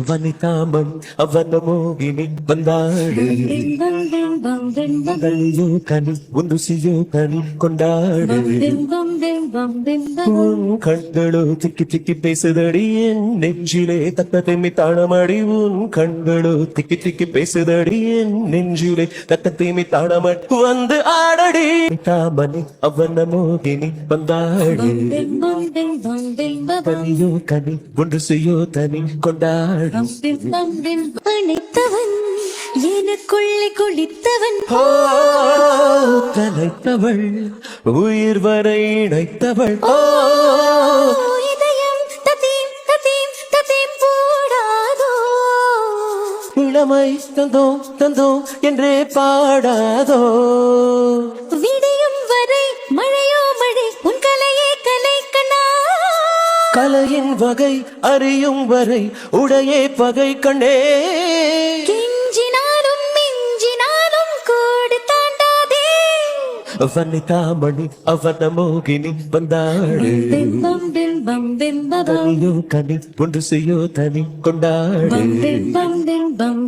வனிதாமன் அவன மோகினி வந்தாடு கனியோ கனி உந்துசியோ கனி கொண்டாடு உன் கண்களோ திக்கி திக்கி பேசுதடி என் நெஞ்சிலே தக்க திம்மி தாளமடி உன் கண்களோ திக்கி திக்கி பேசுதடி என் நெஞ்சிலே தக்க திம்மி தாளமடி வந்து ஆடடி தாமனி அவன மோகினி வந்தாடு கனியோ கனி ஒன்று செய்யோ தனி கொண்டாடு அணைத்தவன் எனக்குள்ளே குளித்தவன் கலைத்தவள் உயிர் வரை இணைத்தவள் இதயம் ததீம் ததீம் ததீம் போடாதோ இளமை தந்தோம் தந்தோம் என்றே பாடாதோ விடியும் வரை மழையோ மழை உன் கலையே கலை கண்ணா கலையின் வகை அறியும் வரை உடையே பகை கண்டே கெஞ்சினாலும் மிஞ்சினாலும் கோடு தாண்டாதே வனிதாமணி அவன மோகினி வந்தாடு பிம்பம் பிம்பம் பிம்பம் கனியோ கனி ஒன்று செய்யோ தனி கொண்டாடு பிம்பம் பிம்பம் பிம்பம்